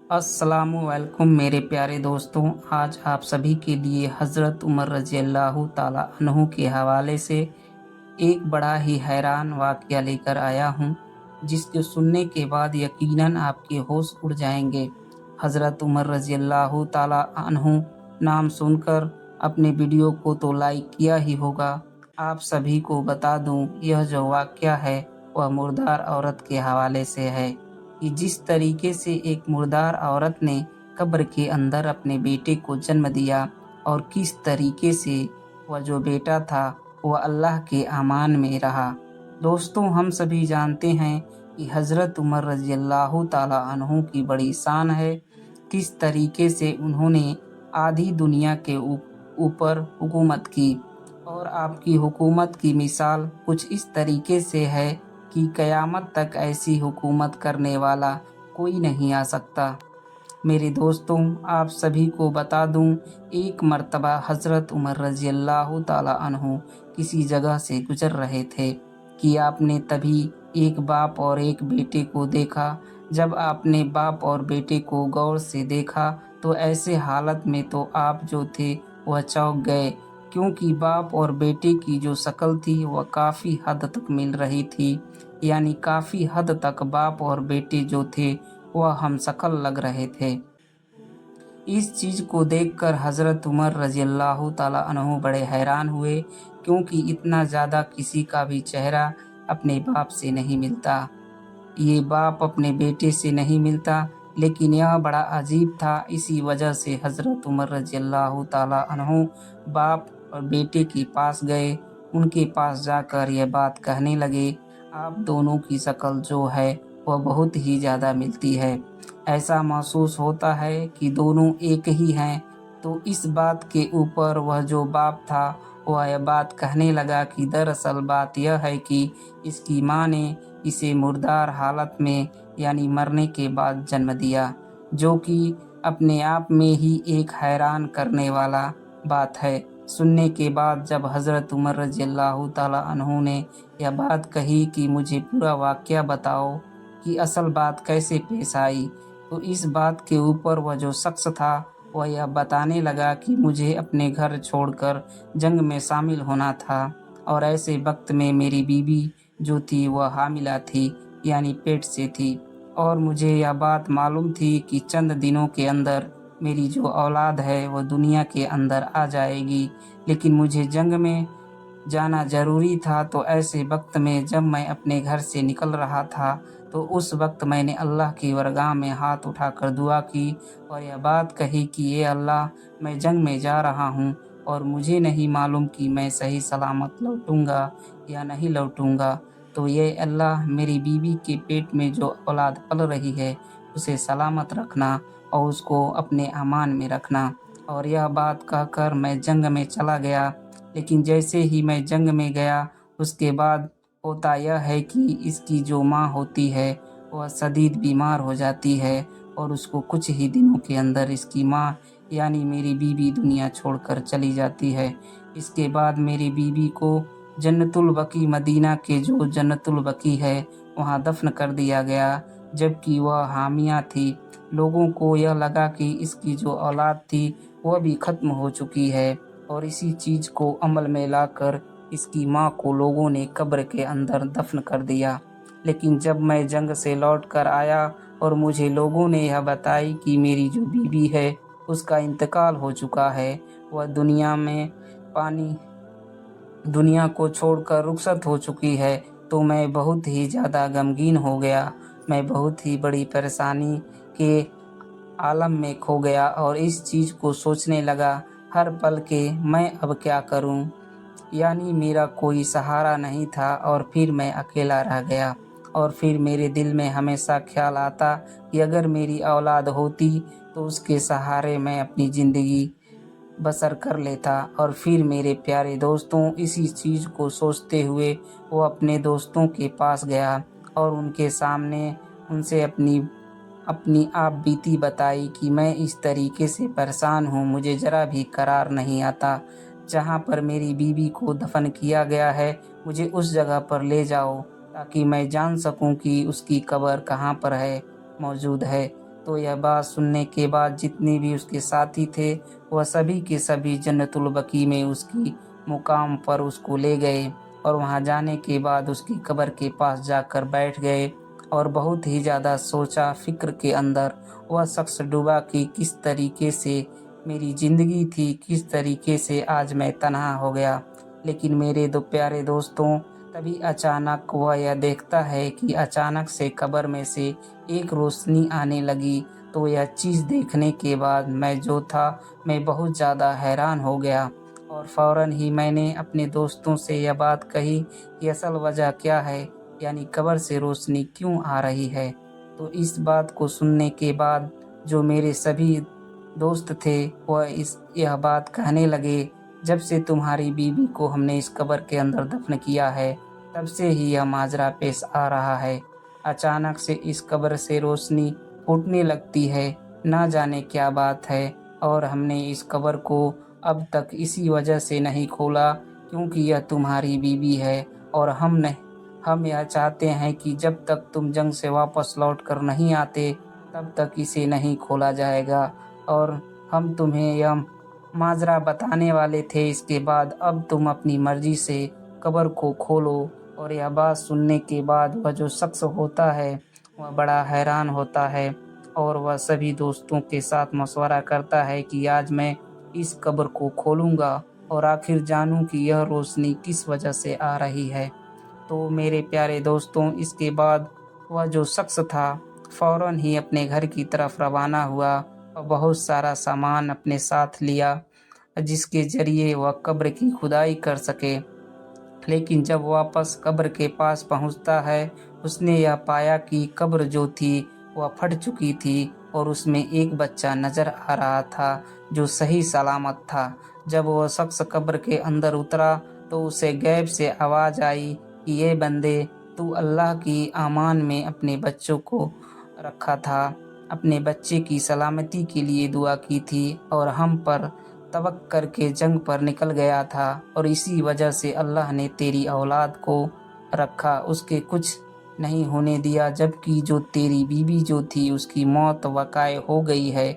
अस्सलामुअलैकुम मेरे प्यारे दोस्तों। आज आप सभी के लिए हज़रत उमर रज़ी अल्लाह ताला अन्हु के हवाले से एक बड़ा ही हैरान वाक़या लेकर आया हूँ, जिसको सुनने के बाद यकीनन आपके होश उड़ जाएंगे। हज़रत उमर रज़ी अल्लाह ताला अन्हु नाम सुनकर अपने वीडियो को तो लाइक किया ही होगा। आप सभी को बता दूँ, यह जो वाक़या है वह मुर्दार औरत के हवाले से है कि जिस तरीके से एक मुर्दार औरत ने कब्र के अंदर अपने बेटे को जन्म दिया और किस तरीके से वह जो बेटा था वह अल्लाह के अमान में रहा। दोस्तों, हम सभी जानते हैं कि हज़रत उमर रज़ी अल्लाह ताला अन्हु की बड़ी शान है, किस तरीके से उन्होंने आधी दुनिया के ऊपर हुकूमत की। और आपकी हुकूमत की मिसाल कुछ इस तरीके से है कि क़यामत तक ऐसी हुकूमत करने वाला कोई नहीं आ सकता। मेरे दोस्तों, आप सभी को बता दूं, एक मर्तबा हज़रत उमर रज़ी अल्लाह ताला अन्हु किसी जगह से गुजर रहे थे कि आपने तभी एक बाप और एक बेटे को देखा। जब आपने बाप और बेटे को गौर से देखा तो ऐसे हालत में तो आप जो थे वह चौंक गए, क्योंकि बाप और बेटे की जो शक्ल थी वह काफ़ी हद तक मिल रही थी। यानी काफ़ी हद तक बाप और बेटे जो थे वह हमशक्ल लग रहे थे। इस चीज़ को देखकर हज़रत उमर रज़ी अल्लाह ताला अन्हु बड़े हैरान हुए, क्योंकि इतना ज़्यादा किसी का भी चेहरा अपने बाप से नहीं मिलता। ये बाप अपने बेटे से नहीं मिलता, लेकिन यह बड़ा अजीब था। इसी वजह से हज़रत उमर रज़ी अल्लाह ताला अन्हु बाप और बेटे के पास गए। उनके पास जाकर यह बात कहने लगे, आप दोनों की शक्ल जो है वह बहुत ही ज़्यादा मिलती है। ऐसा महसूस होता है कि दोनों एक ही हैं। तो इस बात के ऊपर वह जो बाप था वह यह बात कहने लगा कि दरअसल बात यह है कि इसकी माँ ने इसे मुर्दार हालत में यानी मरने के बाद जन्म दिया, जो कि अपने आप में ही एक हैरान करने वाला बात है। सुनने के बाद जब हज़रत उमर रज़ी अल्लाह ताला अन्हु ने यह बात कही कि मुझे पूरा वाक़या बताओ कि असल बात कैसे पेश आई, तो इस बात के ऊपर वह जो शख्स था वह यह बताने लगा कि मुझे अपने घर छोड़कर जंग में शामिल होना था, और ऐसे वक्त में मेरी बीवी जो थी वह हामिला थी, यानी पेट से थी, और मुझे यह बात मालूम थी कि चंद दिनों के अंदर मेरी जो औलाद है वह दुनिया के अंदर आ जाएगी, लेकिन मुझे जंग में जाना ज़रूरी था। तो ऐसे वक्त में जब मैं अपने घर से निकल रहा था तो उस वक्त मैंने अल्लाह की बरगाह में हाथ उठाकर दुआ की और यह बात कही कि ये अल्लाह, मैं जंग में जा रहा हूँ और मुझे नहीं मालूम कि मैं सही सलामत लौटूंगा या नहीं लौटूंगा। तो ये अल्लाह, मेरी बीवी के पेट में जो औलाद पल रही है उसे सलामत रखना और उसको अपने अमान में रखना। और यह बात कहकर मैं जंग में चला गया। लेकिन जैसे ही मैं जंग में गया उसके बाद होता यह है कि इसकी जो माँ होती है वह शदीद बीमार हो जाती है और उसको कुछ ही दिनों के अंदर इसकी माँ यानी मेरी बीवी दुनिया छोड़कर चली जाती है। इसके बाद मेरी बीवी को जन्नतुल बकी, मदीना के जो जन्नतुल बकी है वहाँ दफन कर दिया गया, जबकि वह हामिया थी। लोगों को यह लगा कि इसकी जो औलाद थी वह भी ख़त्म हो चुकी है, और इसी चीज़ को अमल में लाकर इसकी माँ को लोगों ने कब्र के अंदर दफन कर दिया। लेकिन जब मैं जंग से लौट कर आया और मुझे लोगों ने यह बताई कि मेरी जो बीवी है उसका इंतकाल हो चुका है, वह दुनिया को छोड़कर रुखसत हो चुकी है, तो मैं बहुत ही ज़्यादा गमगीन हो गया। मैं बहुत ही बड़ी परेशानी के आलम में खो गया और इस चीज़ को सोचने लगा हर पल के, मैं अब क्या करूं। यानी मेरा कोई सहारा नहीं था और फिर मैं अकेला रह गया। और फिर मेरे दिल में हमेशा ख्याल आता कि अगर मेरी औलाद होती तो उसके सहारे मैं अपनी ज़िंदगी बसर कर लेता। और फिर मेरे प्यारे दोस्तों, इसी चीज़ को सोचते हुए वो अपने दोस्तों के पास गया और उनके सामने उनसे अपनी आप बीती बताई कि मैं इस तरीके से परेशान हूँ, मुझे ज़रा भी करार नहीं आता। जहाँ पर मेरी बीवी को दफन किया गया है मुझे उस जगह पर ले जाओ ताकि मैं जान सकूं कि उसकी कब्र कहाँ पर है मौजूद है। तो यह बात सुनने के बाद जितने भी उसके साथी थे वह सभी के सभी जन्नतुल बकी में उसकी मुकाम पर उसको ले गए और वहां जाने के बाद उसकी कब्र के पास जाकर बैठ गए और बहुत ही ज़्यादा सोचा, फिक्र के अंदर वह शख्स डूबा कि किस तरीके से मेरी ज़िंदगी थी, किस तरीके से आज मैं तन्हा हो गया। लेकिन मेरे दो प्यारे दोस्तों, तभी अचानक वह यह देखता है कि अचानक से कब्र में से एक रोशनी आने लगी। तो यह चीज़ देखने के बाद मैं बहुत ज़्यादा हैरान हो गया और फ़ौरन ही मैंने अपने दोस्तों से यह बात कही कि असल वजह क्या है, यानी कब्र से रोशनी क्यों आ रही है। तो इस बात को सुनने के बाद जो मेरे सभी दोस्त थे वह यह बात कहने लगे, जब से तुम्हारी बीवी को हमने इस कब्र के अंदर दफन किया है तब से ही यह माजरा पेश आ रहा है। अचानक से इस कब्र से रोशनी फूटने लगती है, ना जाने क्या बात है। और हमने इस कब्र को अब तक इसी वजह से नहीं खोला क्योंकि यह तुम्हारी बीवी है और हम यह चाहते हैं कि जब तक तुम जंग से वापस लौट कर नहीं आते तब तक इसे नहीं खोला जाएगा। और हम तुम्हें यह माजरा बताने वाले थे, इसके बाद अब तुम अपनी मर्जी से कब्र को खोलो। और यह बात सुनने के बाद वह जो शख्स होता है वह बड़ा हैरान होता है और वह सभी दोस्तों के साथ मशवरा करता है कि आज मैं इस कब्र को खोलूँगा और आखिर जानूँ कि यह रोशनी किस वजह से आ रही है। तो मेरे प्यारे दोस्तों, इसके बाद वह जो शख्स था फ़ौरन ही अपने घर की तरफ रवाना हुआ और बहुत सारा सामान अपने साथ लिया जिसके ज़रिए वह कब्र की खुदाई कर सके। लेकिन जब वापस कब्र के पास पहुंचता है उसने यह पाया कि कब्र जो थी वह फट चुकी थी और उसमें एक बच्चा नज़र आ रहा था जो सही सलामत था। जब वह शख्स कब्र के अंदर उतरा तो उसे गैब से आवाज़ आई कि ये बंदे, तू अल्लाह की आमान में अपने बच्चों को रखा था, अपने बच्चे की सलामती के लिए दुआ की थी और हम पर तवक्ल करके जंग पर निकल गया था और इसी वजह से अल्लाह ने तेरी औलाद को रखा, उसके कुछ नहीं होने दिया। जबकि जो तेरी बीवी जो थी उसकी मौत वाक़ई हो गई है।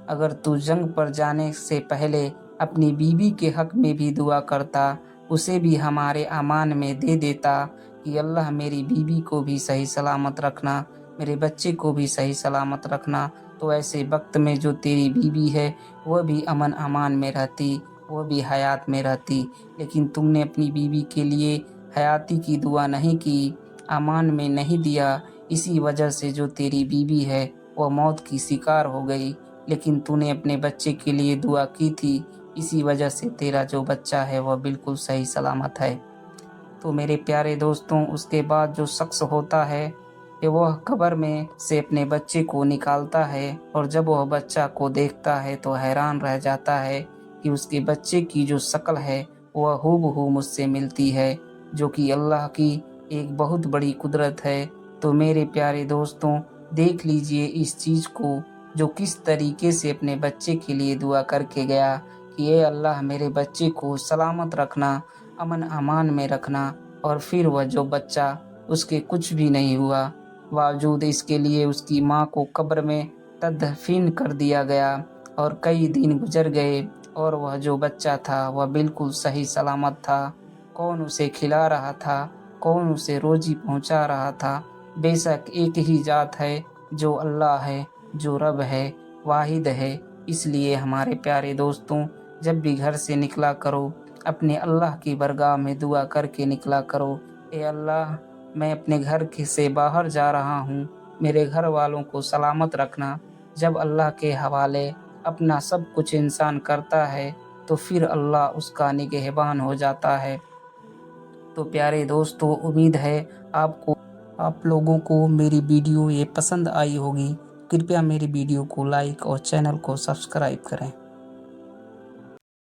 अगर तू जंग पर जाने से पहले अपनी बीवी के हक में भी दुआ करता, उसे भी हमारे अमान में दे देता कि अल्लाह मेरी बीवी को भी सही सलामत रखना, मेरे बच्चे को भी सही सलामत रखना, तो ऐसे वक्त में जो तेरी बीवी है वह भी अमन अमान में रहती, वह भी हयात में रहती। लेकिन तुमने अपनी बीवी के लिए हयाती की दुआ नहीं की, अमान में नहीं दिया, इसी वजह से जो तेरी बीवी है वह मौत की शिकार हो गई। लेकिन तूने अपने बच्चे के लिए दुआ की थी, इसी वजह से तेरा जो बच्चा है वह बिल्कुल सही सलामत है। तो मेरे प्यारे दोस्तों, उसके बाद जो शख्स होता है कि वह कब्र में से अपने बच्चे को निकालता है और जब वह बच्चा को देखता है तो हैरान रह जाता है कि उसके बच्चे की जो शक्ल है वह हूबहू मुझसे मिलती है, जो कि अल्लाह की एक बहुत बड़ी कुदरत है। तो मेरे प्यारे दोस्तों, देख लीजिए इस चीज़ को, जो किस तरीके से अपने बच्चे के लिए दुआ करके गया कि ये अल्लाह मेरे बच्चे को सलामत रखना, अमन अमान में रखना। और फिर वह जो बच्चा, उसके कुछ भी नहीं हुआ, बावजूद इसके लिए उसकी माँ को कब्र में तदफीन कर दिया गया और कई दिन गुजर गए और वह जो बच्चा था वह बिल्कुल सही सलामत था। कौन उसे खिला रहा था, कौन उसे रोजी पहुंचा रहा था? बेशक एक ही जात है जो अल्लाह है, जो रब है, वाहिद है। इसलिए हमारे प्यारे दोस्तों, जब भी घर से निकला करो अपने अल्लाह की बरगाह में दुआ करके निकला करो, ए अल्लाह, मैं अपने घर से बाहर जा रहा हूँ, मेरे घर वालों को सलामत रखना। जब अल्लाह के हवाले अपना सब कुछ इंसान करता है तो फिर अल्लाह उसका निगहबान हो जाता है। तो प्यारे दोस्तों, उम्मीद है आप लोगों को मेरी वीडियो ये पसंद आई होगी। कृपया मेरी वीडियो को लाइक और चैनल को सब्सक्राइब करें।